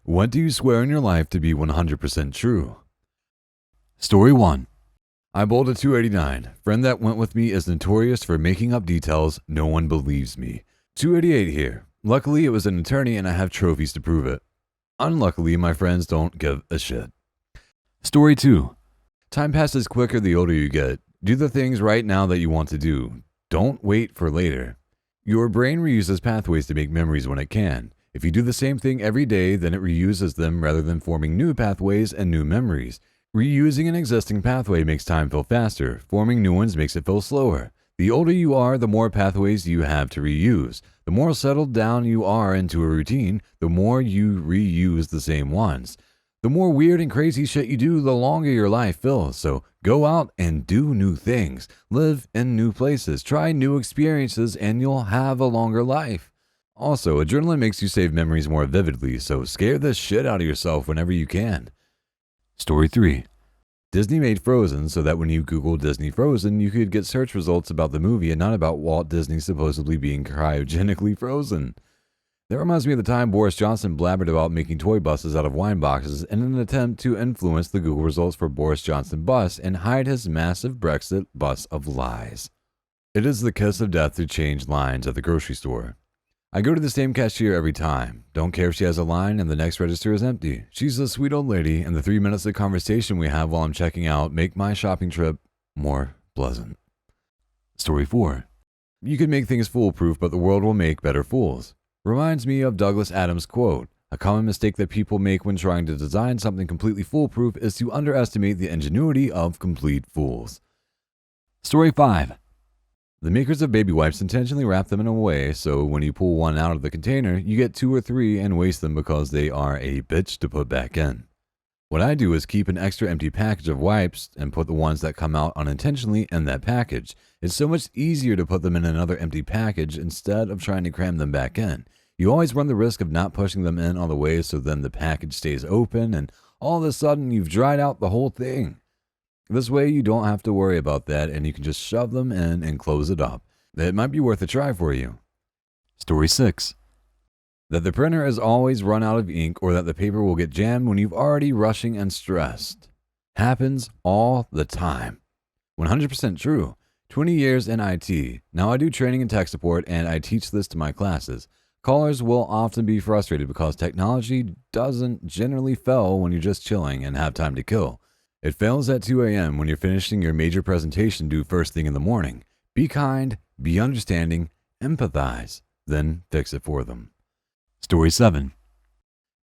What do you swear in your life to be 100% true? Story 1. I bowled a 289. Friend that went with me is notorious for making up details. No one believes me. 288 here. Luckily, it was an attorney and I have trophies to prove it. Unluckily, my friends don't give a shit. Story 2. Time passes quicker the older you get. Do the things right now that you want to do. Don't wait for later. Your brain reuses pathways to make memories when it can. If you do the same thing every day, then it reuses them rather than forming new pathways and new memories. Reusing an existing pathway makes time feel faster. Forming new ones makes it feel slower. The older you are, the more pathways you have to reuse. The more settled down you are into a routine, the more you reuse the same ones. The more weird and crazy shit you do, the longer your life feels. So go out and do new things. Live in new places. Try new experiences and you'll have a longer life. Also, adrenaline makes you save memories more vividly, so scare the shit out of yourself whenever you can. Story 3. Disney made Frozen so that when you Google Disney Frozen, you could get search results about the movie and not about Walt Disney supposedly being cryogenically frozen. That reminds me of the time Boris Johnson blabbered about making toy buses out of wine boxes in an attempt to influence the Google results for Boris Johnson bus and hide his massive Brexit bus of lies. It is the kiss of death to change lines at the grocery store. I go to the same cashier every time. Don't care if she has a line and the next register is empty. She's a sweet old lady, and the 3 minutes of conversation we have while I'm checking out make my shopping trip more pleasant. Story 4. You can make things foolproof, but the world will make better fools. Reminds me of Douglas Adams' quote, "A common mistake that people make when trying to design something completely foolproof is to underestimate the ingenuity of complete fools." Story 5. The makers of baby wipes intentionally wrap them in a way so when you pull one out of the container, you get 2 or 3 and waste them because they are a bitch to put back in. What I do is keep an extra empty package of wipes and put the ones that come out unintentionally in that package. It's so much easier to put them in another empty package instead of trying to cram them back in. You always run the risk of not pushing them in all the way, so then the package stays open and all of a sudden you've dried out the whole thing. This way you don't have to worry about that and you can just shove them in and close it up. It might be worth a try for you. Story 6. That the printer is always run out of ink or that the paper will get jammed when you've already rushing and stressed. Happens all the time. 100% true. 20 years in IT. Now I do training and tech support and I teach this to my classes. Callers will often be frustrated because technology doesn't generally fail when you're just chilling and have time to kill. It fails at 2 a.m. when you're finishing your major presentation due first thing in the morning. Be kind, be understanding, empathize, then fix it for them. Story 7.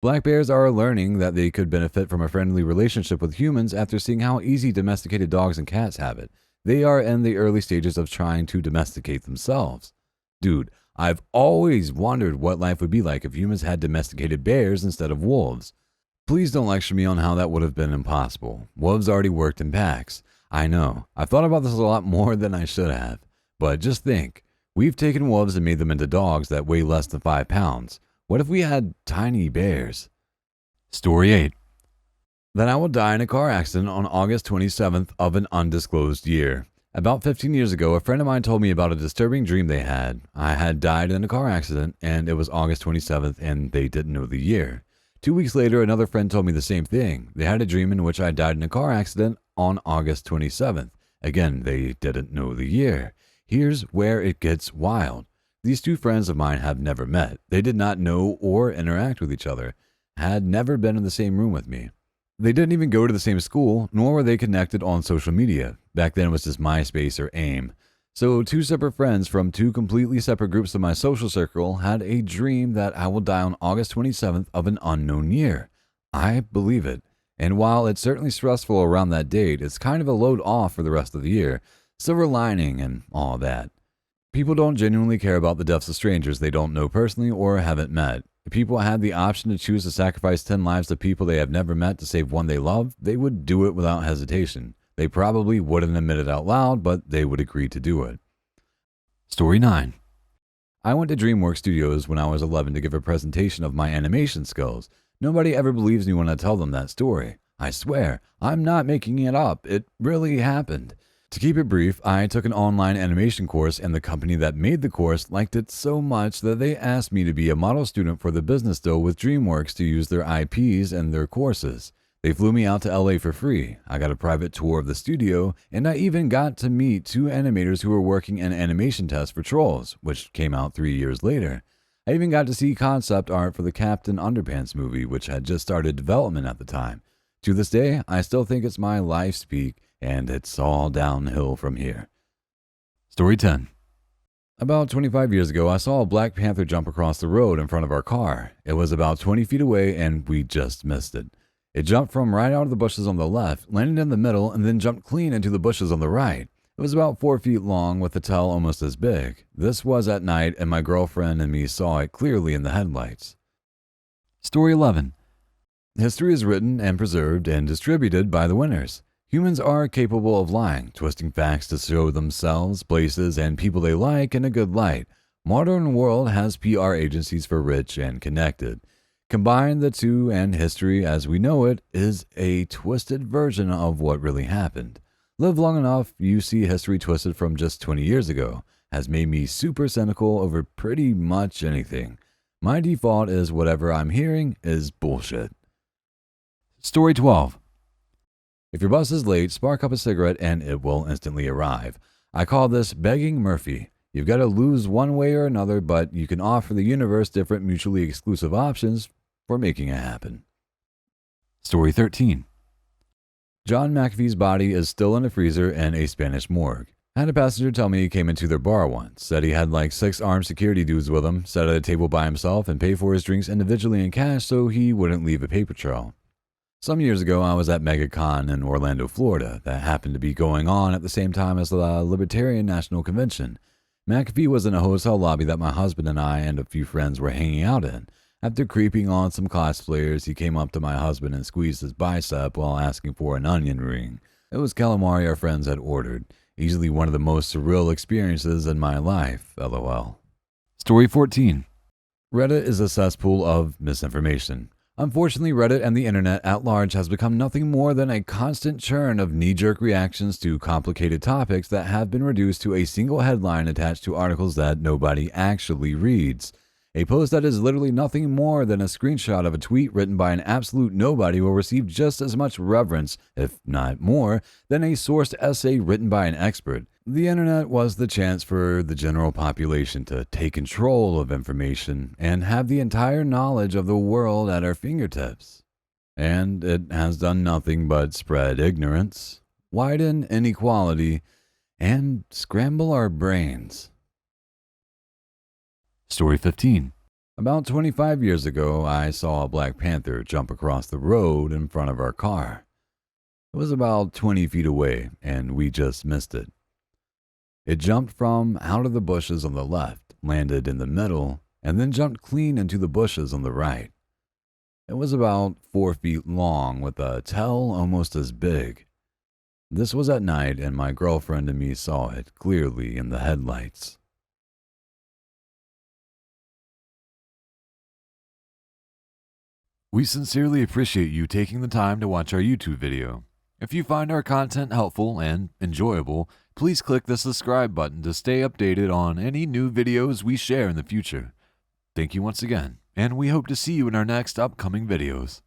Black bears are learning that they could benefit from a friendly relationship with humans after seeing how easy domesticated dogs and cats have it. They are in the early stages of trying to domesticate themselves. Dude, I've always wondered what life would be like if humans had domesticated bears instead of wolves. Please don't lecture me on how that would have been impossible. Wolves already worked in packs. I know. I've thought about this a lot more than I should have. But just think, we've taken wolves and made them into dogs that weigh less than 5 pounds. What if we had tiny bears? Story 8. That I will die in a car accident on August 27th of an undisclosed year. About 15 years ago, a friend of mine told me about a disturbing dream they had. I had died in a car accident, and it was August 27th, and they didn't know the year. 2 weeks later, another friend told me the same thing. They had a dream in which I died in a car accident on August 27th. Again, they didn't know the year. Here's where it gets wild. These 2 friends of mine have never met. They did not know or interact with each other, had never been in the same room with me. They didn't even go to the same school, nor were they connected on social media. Back then it was just MySpace or AIM. So 2 separate friends from 2 completely separate groups of my social circle had a dream that I will die on August 27th of an unknown year. I believe it. And while it's certainly stressful around that date, it's kind of a load off for the rest of the year. Silver lining and all that. People don't genuinely care about the deaths of strangers they don't know personally or haven't met. If people had the option to choose to sacrifice 10 lives of people they have never met to save one they love, they would do it without hesitation. They probably wouldn't admit it out loud, but they would agree to do it. Story 9. I went to DreamWorks Studios when I was 11 to give a presentation of my animation skills. Nobody ever believes me when I tell them that story. I swear, I'm not making it up. It really happened. To keep it brief, I took an online animation course, and the company that made the course liked it so much that they asked me to be a model student for the business deal with DreamWorks to use their IPs and their courses. They flew me out to LA for free. I got a private tour of the studio, and I even got to meet two animators who were working an animation test for Trolls, which came out 3 years later. I even got to see concept art for the Captain Underpants movie, which had just started development at the time. To this day, I still think it's my life's peak, and it's all downhill from here. Story 10. About 25 years ago, I saw a black panther jump across the road in front of our car. It was about 20 feet away, and we just missed it. It jumped from right out of the bushes on the left, landed in the middle, and then jumped clean into the bushes on the right. It was about 4 feet long with a tail almost as big. This was at night, and my girlfriend and me saw it clearly in the headlights. Story 11. History is written and preserved and distributed by the winners. Humans are capable of lying, twisting facts to show themselves, places, and people they like in a good light. Modern world has PR agencies for rich and connected. Combine the two, and history as we know it is a twisted version of what really happened. Live long enough, you see history twisted from just 20 years ago. Has made me super cynical over pretty much anything. My default is whatever I'm hearing is bullshit. Story 12. If your bus is late, spark up a cigarette and it will instantly arrive. I call this begging Murphy. You've got to lose one way or another, but you can offer the universe different mutually exclusive options for making it happen. Story 13. John McAfee's body is still in a freezer in a Spanish morgue. I had a passenger tell me he came into their bar once, said he had like 6 armed security dudes with him, sat at a table by himself and paid for his drinks individually in cash so he wouldn't leave a paper trail. Some years ago, I was at MegaCon in Orlando, Florida, that happened to be going on at the same time as the Libertarian National Convention. McAfee was in a hotel lobby that my husband and I and a few friends were hanging out in. After creeping on some cosplayers, he came up to my husband and squeezed his bicep while asking for an onion ring. It was calamari our friends had ordered. Easily one of the most surreal experiences in my life, LOL. Story 14. Reddit is a cesspool of misinformation. Unfortunately, Reddit and the internet at large has become nothing more than a constant churn of knee-jerk reactions to complicated topics that have been reduced to a single headline attached to articles that nobody actually reads. A post that is literally nothing more than a screenshot of a tweet written by an absolute nobody will receive just as much reverence, if not more, than a sourced essay written by an expert. The internet was the chance for the general population to take control of information and have the entire knowledge of the world at our fingertips. And it has done nothing but spread ignorance, widen inequality, and scramble our brains. Story 15. About 25 years ago, I saw a black panther jump across the road in front of our car. It was about 20 feet away, and we just missed it. It jumped from out of the bushes on the left, landed in the middle, and then jumped clean into the bushes on the right. It was about 4 feet long with a tail almost as big. This was at night, and my girlfriend and me saw it clearly in the headlights. We sincerely appreciate you taking the time to watch our YouTube video. If you find our content helpful and enjoyable, please click the subscribe button to stay updated on any new videos we share in the future. Thank you once again, and we hope to see you in our next upcoming videos.